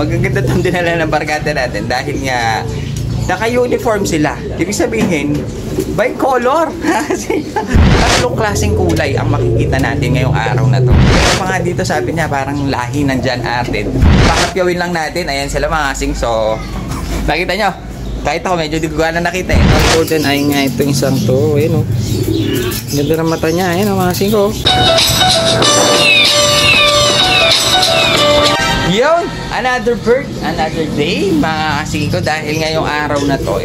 magaganda itong dinala ng barkada natin dahil nga naka-uniform sila. Ibig sabihin, by color. Kasi tatlong klaseng kulay ang makikita natin ngayong araw na to. Pero pa nga dito sabi niya, parang lahi ng John Arden. Pakapyawin lang natin. Ayan sila mga kasing. So, nakita nyo? Kahit ako medyo di ko na nakita eh. Ako din ay nga itong isang to. Ayan o. Ganda ng mata niya. Ayan o mga kasing ko. Yun! Another bird, another day mga kasing ko. Dahil ngayong araw na to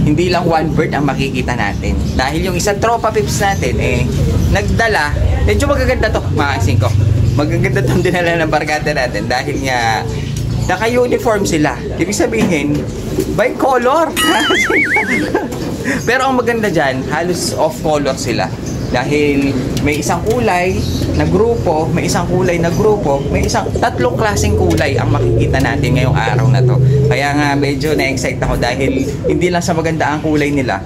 hindi lang one bird ang makikita natin. Dahil yung isang tropa pips natin nagdala. Medyo magaganda to mga kasing ko. Magaganda itong dinala ng barkada natin dahil nga naka-uniform sila. Ibig sabihin, by color. Pero ang maganda dyan, halos off color sila. Dahil may isang kulay na grupo, may isang kulay na grupo, may tatlong klaseng kulay ang makikita natin ngayong araw na to. Kaya nga medyo na-excite ako dahil hindi lang sa maganda ang kulay nila,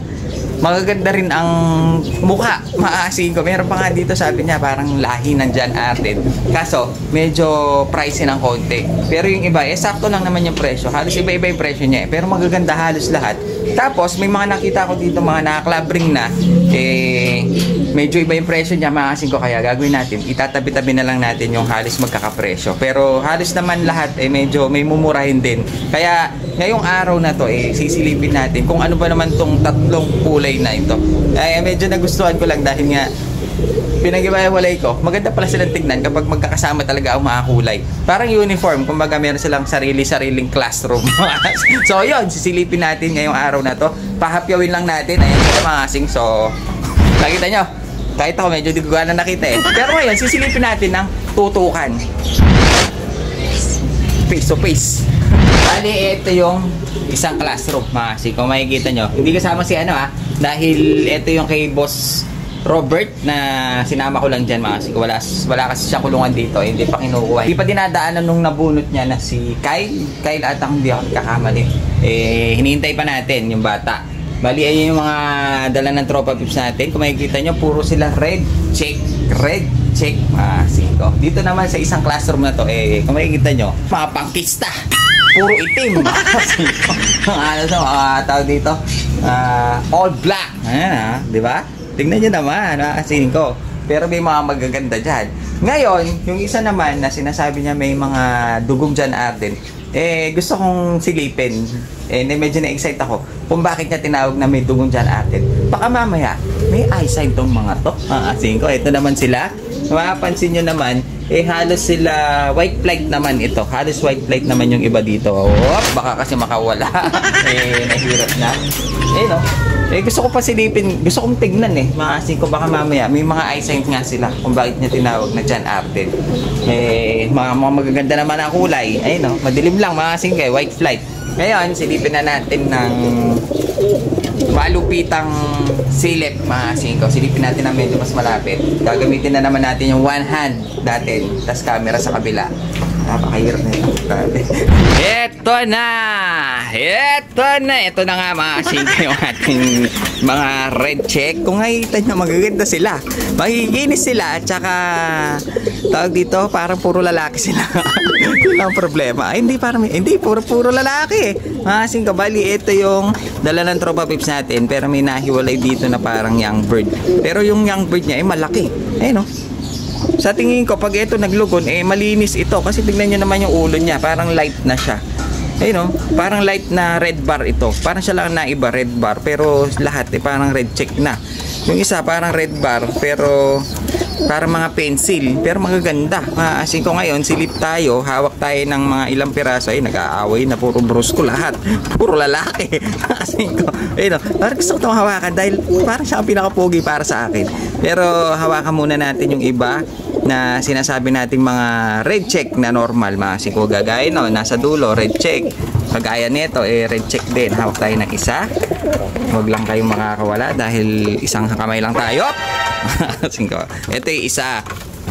magaganda rin ang mukha, maasin ko. Meron pa nga dito sabi niya parang lahi ng John Arden. Kaso medyo pricey ng konti. Pero yung iba, sakto lang naman yung presyo. Halos iba-iba yung presyo niya pero magaganda halos lahat. Tapos may mga nakita ko dito mga naka-club ring na medyo iba yung presyo niya maasin ko. Kaya gagawin natin, itatabi-tabi na lang natin yung halos magkakapresyo. Pero halos naman lahat medyo may mumurahin din. Kaya ngayong araw na to sisilipin natin kung ano ba naman tong tatlong kulay na ito. Medyo nagustuhan ko lang dahil nga pinag-iwalay ko. Maganda pala silang tignan kapag magkakasama talaga ang mga kulay. Parang uniform, kumbaga meron silang sarili-sariling classroom. So yun, sisilipin natin ngayong araw na to. Pahapyawin lang natin. Ayan sila mga kasing. So nakita nyo? Kahit ako medyo di ko na nakita eh. Pero ngayon, sisilipin natin ng tutukan. Face to face. Bali, ito yung isang classroom mga kasing. Kung makikita nyo, hindi kasama si dahil ito yung kay Boss Robert na sinama ko lang dyan mga kasing. Wala kasi siya kulungan dito, hindi pa kinukuha. Hindi pa dinadaanan nung nabunot niya na si Kyle at ang hindi ako kakamali. Hinihintay pa natin yung bata. Bali, ayun yung mga dala ng tropa pips natin. Kung makikita nyo, puro sila red check mga kasing ko. Dito naman sa isang classroom na to, kung makikita nyo, mga pangkista. Puro itim. Ano sa mga tao dito? All black. Ayan di ba? Tingnan nyo naman, kasing ko. Pero may mga magaganda dyan. Ngayon, yung isa naman na sinasabi niya may mga dugong John Arden, gusto kong silipin. Medyo na-excite ako kung bakit niya tinawag na may dugong John Arden. Baka mamaya, may eyesight tong mga to. Kasing ko, ito naman sila. Mapapansin nyo naman, halos sila white flight naman ito. Halos white flight naman yung iba dito. Baka kasi makawala. Nahirap na. No? Gusto ko pa silipin, gusto kong tignan mga kasing ko, baka mamaya may mga eyesight nga sila kung bakit niya tinawag na John Arden. Mga magaganda naman ang kulay. No? Madilim lang mga kasing ko, white flight. Ngayon, silipin na natin ng malupitang silip mga kasing ko. Silipin natin ang medyo mas malapit. Gagamitin na naman natin yung one hand natin, tas camera sa kabila. Napakahirap na ito. Ito na nga mga kasing ko yung ating mga red check. Kung nakikita nyo, magaganda sila, magiginis sila, at saka tawag dito, parang puro lalaki sila. Yun ang problema. Hindi puro lalaki mga kasing ko. Bali, ito yung dala ng tropa pips natin, pero may nahiwalay dito na parang young bird. Pero yung young bird niya malaki. Sa tingin ko, pag ito naglugon, malinis ito. Kasi tignan nyo naman yung ulo niya, parang light na siya. Parang light na red bar ito. Parang siya lang na iba, red bar. Pero lahat, parang red check na. Yung isa, parang red bar, pero parang mga pencil. Pero magaganda. Kasi ko ngayon, silip tayo, hawak tayo ng mga ilang piraso. Nag-aaway na, puro brusko lahat. Puro lalaki. Kasi ko, parang gusto ko itong hawakan dahil parang siya ang pinakapogi para sa akin. Pero hawakan muna natin yung iba na sinasabi nating mga red check na normal mga kasing ko. Gagaya nasa dulo, red check. Kagaya nito, red check din. Hawak tayo ng isa. Huwag lang kayong makakawala dahil isang kamay lang tayo. Kasing ko. Ito yung isa.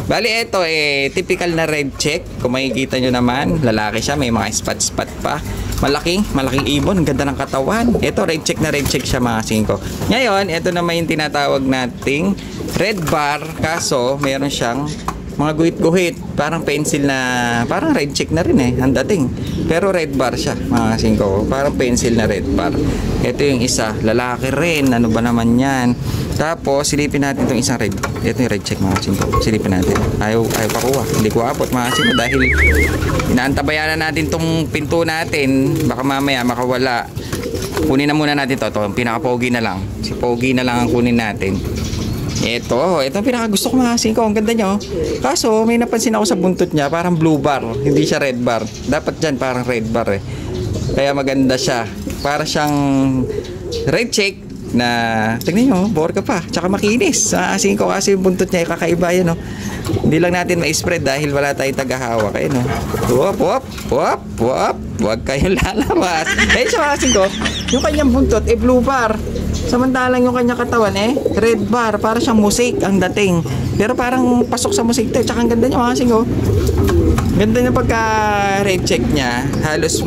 Bali, ito typical na red check. Kung makikita nyo naman, lalaki siya. May mga spot pa. Malaking ibon. Ang ganda ng katawan. Ito, red check siya mga kasing ko. Ngayon, ito naman yung tinatawag nating red bar. Kaso, meron siyang mga guhit-guhit, parang pencil na, parang red check na rin ang dating. Pero red bar siya, mga singko, parang pencil na red bar. Ito yung isa, lalaki rin, ano ba naman yan. Tapos silipin natin itong isang red. Ito yung red check, mga singko, silipin natin. Ayaw pa kuha, hindi ko abot, mga singko, dahil inaantabayanan natin itong pinto natin, baka mamaya makawala. Kunin na muna natin ito, yung pinaka-pogi na lang. Si pogi na lang ang kunin natin. Ito ang pinaka gusto ko, mga singko. Ang ganda niya, oh. Kaso may napansin ako sa buntot niya, parang blue bar, hindi siya red bar. Dapat dyan parang red bar Kaya maganda siya. Para siyang red check na, tignan nyo, borga pa, tsaka makinis. Singko, kasi yung buntot niya kakaiba yan, oh. Hindi lang natin ma-spread dahil wala tayong tagahawak. Ayun, oh. Wop. Huwag kayong lalabas. Siya, mga singko, yung kanyang buntot blue bar. Samantalang yung kanya katawan red bar, para siyang musik ang dating. Pero parang pasok sa musik to. Tsaka ang ganda niya, mga singko. Ganda niya pagka red check niya. Halos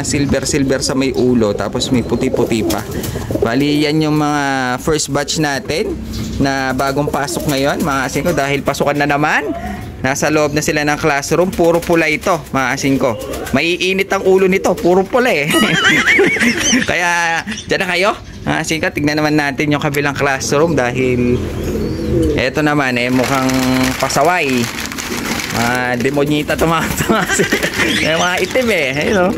silver sa may ulo, tapos may puti-puti pa. Bali yan yung mga first batch natin na bagong pasok ngayon, mga singko, dahil pasukan na naman. Nasa loob na sila ng classroom. Puro pula ito, mga singko. Maiinit ang ulo nito, puro pula Kaya dyan na kayo, mga singko. Tignan naman natin yung kabilang classroom, dahil eto naman mukhang pasaway. Demonyita ito, mga itim ayun,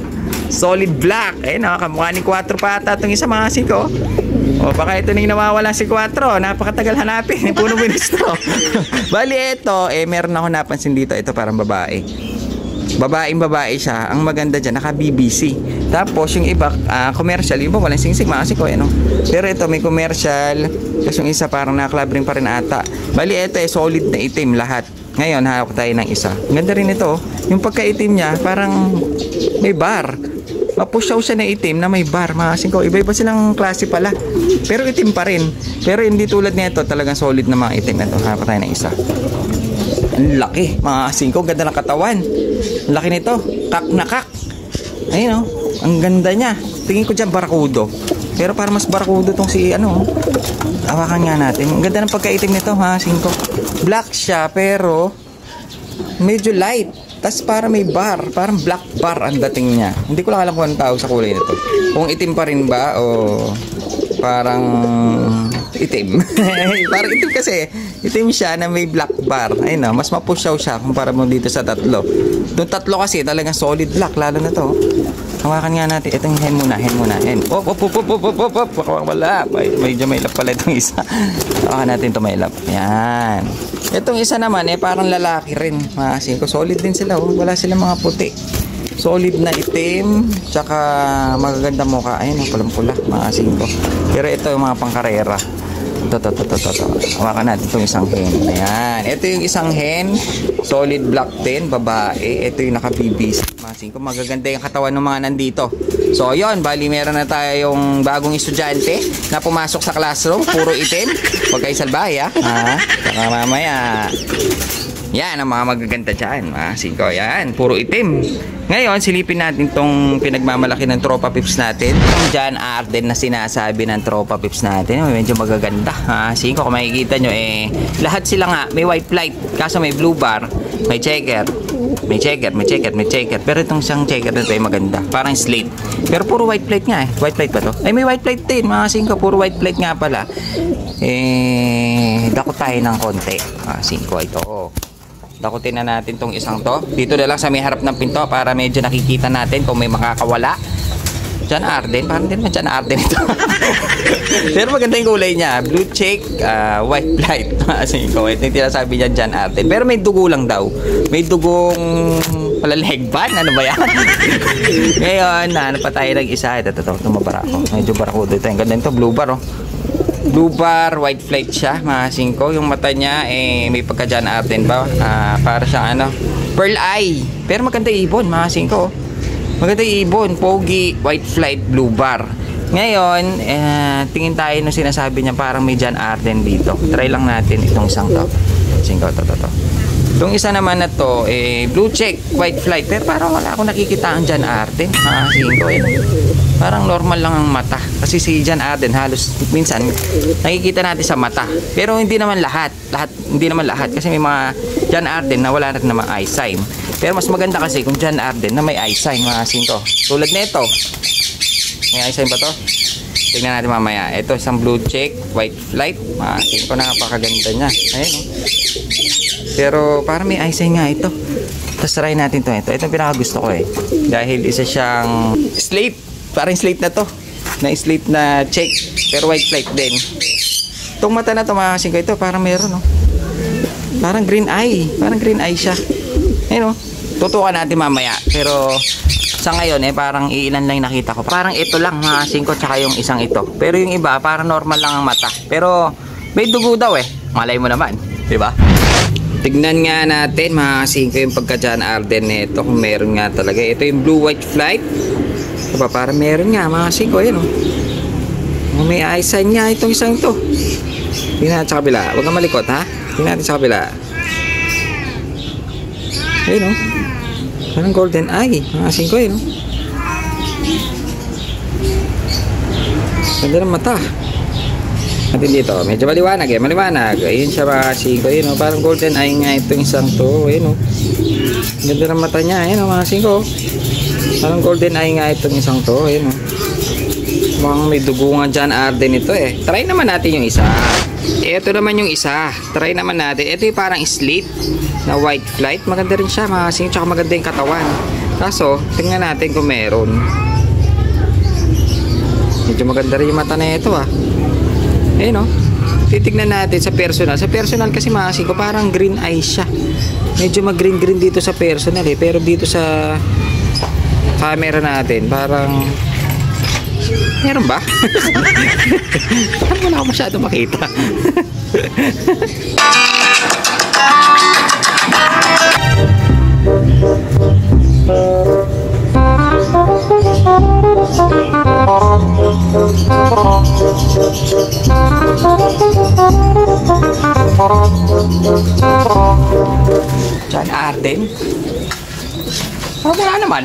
solid black. Ayun, kamukha ni 4 pa ata itong isa, mga singko. O baka ito na yung nawawala si 4. Napakatagal hanapin. Puno ministro. Bali ito, meron ako napansin dito. Ito parang babae. Babae siya. Ang maganda dyan, naka BBC. Tapos yung iba, commercial. Yung iba walang singsing, mga singko. Pero ito may commercial. Tapos yung isa parang nakaklabring pa rin ata. Bali ito solid na itim lahat. Ngayon, hawak tayo ng isa. Ganda rin ito. Yung pagkaitim niya, parang may bar. Mapusyaw siya na itim na may bar, mga singko. Iba-iba silang klase pala. Pero itim pa rin. Pero hindi tulad nito, talagang solid na mga itim na ito. Hawak tayo ng isa. Ang laki, mga singko. Ganda ng katawan. Ang laki nito. Kak na kak. Ayun, ang ganda niya. Tingin ko dyan, barakudo. Pero para mas barakudo tong si hawakan nga natin. Ang ganda ng pagkaitim nito, mga singko. Black siya, pero medyo light. Tapos para may bar, parang black bar ang dating niya. Hindi ko lang alam kung anong tawag sa kulay nito. Kung itim pa rin ba o parang itim. Parang itim kasi. Itim siya na may black bar. Ayun, mas mapusyaw siya kumpara mo dito sa tatlo. Yung tatlo kasi talagang solid black, lalo na to. Hawakan nga natin. Itong hen muna. Op. Wala. Medyo may lap pala itong isa. Hawakan natin ito may lap. Yan. Itong isa naman parang lalaki rin. Mga singko. Solid din sila. Wala silang mga puti. Solid na itim. Tsaka magaganda mukha. Ayun, pulang-pula. Mga singko. Pero ito yung mga pangkarera. Ito. Hawakan natin itong isang hen. Ayan. Ito yung isang hen. Solid black din. Babae. Ito yung naka-BBC. Mga singko. Magaganda yung katawan ng mga nandito. So, yun. Bali, meron na tayong bagong estudyante na pumasok sa classroom. Puro itim. Huwag kayo salbahe, Saka mamaya. Yan ang mga magaganda dyan, mga singko. Yan. Puro itim. Ngayon, silipin natin itong pinagmamalaki ng tropa pips natin. Itong John Arden na sinasabi ng tropa pips natin. Medyo magaganda. Singko, kung makikita nyo, lahat sila nga, may white light. Kaso may blue bar, may checker. May checker. Pero itong isang checker na ito ay maganda. Parang slate. Pero puro white plate nga White plate ba to? Ay, may white plate din, mga singko. Puro white plate nga pala. Dako tayo ng konti. Singko, ito. Dakutin na natin tong isang to. Dito na lang sa may harap ng pinto para medyo nakikita natin kung may makakawala. John Arden, parang din na John Arden ito. Pero maganda yung kulay niya. Blue check, white light. Kasi ito yung tinasabi niya John Arden. Pero may dugo lang daw. May dugong palalegban. Ano ba yan? Ngayon, ano pa tayo ng isa. Ito, mabara ako. Medyo barakudo ito. Ang ganda ito, blue bar, Blue bar, white flight siya, mga singko. Yung mata niya, may pagka John Arden ba? Para siyang pearl eye. Pero maganda ibon, mga singko. Maganda ibon, pogi, white flight, blue bar. Ngayon, tingin tayo nung sinasabi niya parang may John Arden dito. Try lang natin itong isang to. Singko, to. Itong isa naman na to, blue check, white flight. Pero parang wala akong nakikita ang John Arden. Singko, parang normal lang ang mata. Kasi si John Arden halos minsan nakikita natin sa mata. Pero hindi naman lahat. Hindi naman lahat. Kasi may mga John Arden na wala na namang eye sign. Pero mas maganda kasi kung John Arden na may eye sign, mga singko. Tulad nito. May eye sign ba to? Tingnan natin mamaya. Ito isang blue check, white flight. Mga singko, napakaganda niya. Ayan, oh. Pero parang may eye sign nga ito. Tapos try natin to. Ito yung pinakagusto ko eh. Dahil isa siyang slate. Parang slate na to. Na slate na check. Pero white flight din. Itong mata na to, mga singko, ito parang meron, oh. Parang green eye. Parang green eye siya. Ayun, oh. Tutukan natin mamaya. Pero sa ngayon parang iilan lang nakita ko. Parang ito lang, mga singko, tsaka yung isang ito. Pero yung iba parang normal lang ang mata. Pero may dugo daw eh. Malay mo naman, di ba? Tignan nga natin, mga singko, yung pagka John Arden nito, kung meron nga talaga. Ito yung blue white flight. Diba, parang meron nga, mga singko. Ayun, oh. May eye sign nga itong isang ito. Tingnan natin sa kabila. Huwag kang malikot, ha? Tingnan natin sa kabila. Ayun, oh. Parang golden eye. Mga singko, ayun, oh. Ganda ng mata. Natin dito. Medyo maliwanag, eh. Maliwanag. Ayun siya, mga singko. Ayun, oh. Parang golden eye nga itong isang to. Ayun, oh. Ganda ng mata niya. Ayun, oh, mga singko. Parang golden eye nga itong isang to. Ayun, oh. Mukhang may dugo nga John Arden ito, eh. Try naman natin yung isa. Ito naman yung isa. Try naman natin. Ito yung parang slate na white flight. Maganda rin siya, mga singko. Tsaka maganda yung katawan. Kaso, tingnan natin kung meron. Medyo maganda rin yung mata na ito, ah. Ayun, oh. Titignan natin sa personal. Sa personal kasi, mga singko, parang green eye siya. Medyo mag-green-green dito sa personal, eh. Pero dito sa camera natin, parang meron ba? Parang wala ako masyado makita. John Arden? Oh, wala naman.